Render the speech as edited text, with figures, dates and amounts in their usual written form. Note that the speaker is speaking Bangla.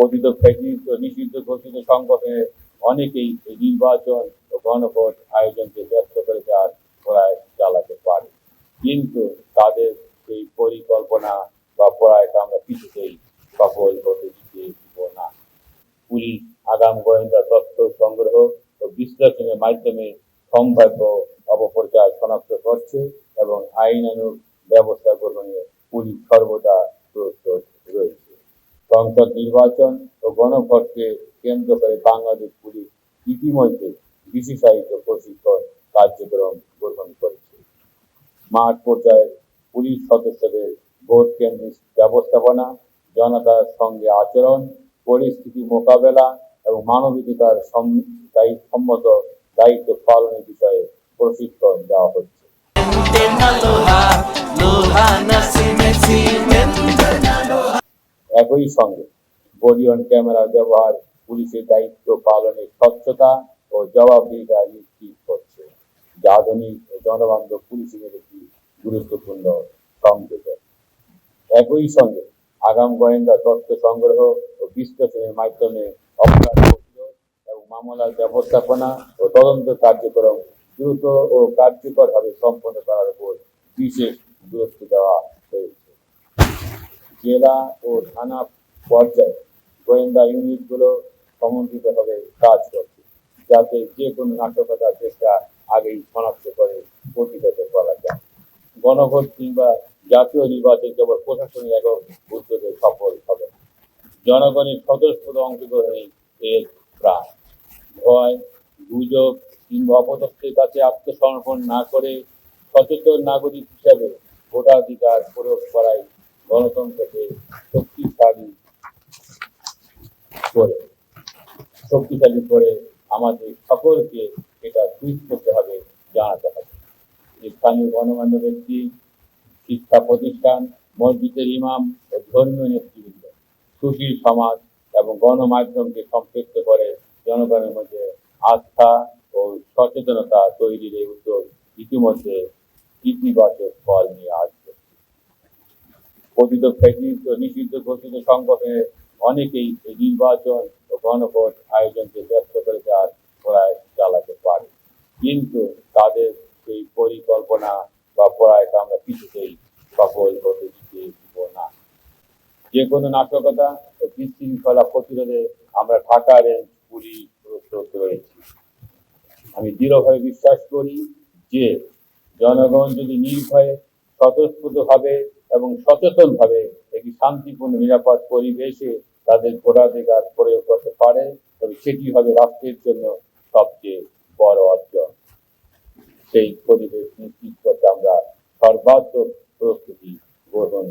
কথিত ফ্যাসিস্ট ও নিষিদ্ধ ঘোষিত সংগঠনের অনেকেই এই নির্বাচন ও গণভোট আয়োজনকে ব্যস্ত করে যাওয়ার প্রয়াস চালাতে পারে, কিন্তু তাদের সেই পরিকল্পনা বা প্রয়াস আমরা কিছুতেই সফল হতে দিতে দিব না। পুলিশ আগাম গোয়েন্দা তথ্য সংগ্রহ ও বিশ্লেষণের মাধ্যমে সম্ভাব্য অপপ্রচার শনাক্ত করছে এবং আইনানুগ ব্যবস্থা গ্রহণে পুলিশ সর্বদা প্রস্তুত রয়েছে। সংসদ নির্বাচন ও গণভোটকে কেন্দ্র করে বাংলাদেশ পুলিশ ইতিমধ্যে বিশেষায়িত প্রশিক্ষণ কার্যক্রম গ্রহণ করেছে। মাঠ পর্যায়ে পুলিশ সদস্যদের ভোট কেন্দ্রিক ব্যবস্থাপনা, জনতার সঙ্গে আচরণ, পরিস্থিতি মোকাবেলা এবং মানবাধিকার সম্মত দায়িত্ব পালনের বিষয়ে প্রশিক্ষণ দেওয়া হচ্ছে। একই সঙ্গে বডি অন ক্যামেরার ব্যবহার পুলিশের দায়িত্ব পালনের স্বচ্ছতা ও জবাবদিহিতা নিশ্চিত করছে, যা আধুনিক ও জনবান্ধব পুলিশের একটি গুরুত্বপূর্ণ সংযোজন। একই সঙ্গে আগাম গোয়েন্দা তথ্য সংগ্রহ ও বিশ্লেষণের মাধ্যমে অপরাধ প্রতিরোধ এবং মামলার ব্যবস্থাপনা ও তদন্ত কার্যক্রম দ্রুত ও কার্যকরভাবে সম্পন্ন করার উপর বিশেষ গুরুত্ব দেওয়া হয়েছে। জেলা ও থানা পর্যায়ে গোয়েন্দা ইউনিটগুলো সমন্বিতভাবে কাজ করছে, যাতে যে কোনো নাশকতার চেষ্টা আগেই শনাক্ত করে প্রতিহত করা যায়। গণভোট কিংবা জাতীয় নির্বাচন কেবল প্রশাসনিক একক উদ্যোগে সফল হবে, জনগণের স্বতঃস্ফূর্ত অংশগ্রহণে এর প্রাণ। ভয়, গুজব কিংবা অপতথ্যের কাছে আত্মসমর্পণ না করে সচেতন নাগরিক হিসাবে ভোটাধিকার প্রয়োগ করাই গণতন্ত্রকে শক্তিশালী করে আমাদের সকলকে এটা সুইচ করতে হবে, জানাতে হবে। স্থানীয় গণমান্য ব্যক্তি, শিক্ষা প্রতিষ্ঠান, মসজিদের ইমাম ও ধর্মীয় নেতৃবৃন্দ, সুশীল সমাজ এবং গণমাধ্যমকে সম্পৃক্ত করে জনগণের মধ্যে আস্থা ও সচেতনতা তৈরির এই উদ্যোগ ইতিমধ্যে ইতিবাচক ফল নিয়ে আসবে। কথিত ফ্যাসিস্ট ও নিষিদ্ধ ঘোষিত সংগঠনের অনেকেই এই নির্বাচন ও গণভোট আয়োজনকে ব্যস্ত করে যাওয়ার প্রয়াস চালাতে পারে, কিন্তু তাদের সেই পরিকল্পনা বা প্রয়াস আমরা কিছুতেই সফল হতে দিতে দিব না। যে কোনো নাশকতা ও বিশৃঙ্খলা প্রতিরোধে আমরা ঢাকা রেঞ্জ পুলিশ প্রস্তুত রয়েছি। আমি দৃঢ়ভাবে বিশ্বাস করি যে জনগণ যদি নির্ভয়ে, স্বতঃস্ফূর্তভাবে এবং সচেতনভাবে একটি শান্তিপূর্ণ নিরাপদ পরিবেশে তাদের ভোটাধিকার প্রয়োগ করতে পারে, তবে সেটি হবে রাষ্ট্রের জন্য সবচেয়ে বড় অর্জন। সেই পরিবেশ নিশ্চিত করতে আমরা সর্বাত্মক প্রস্তুতি গ্রহণ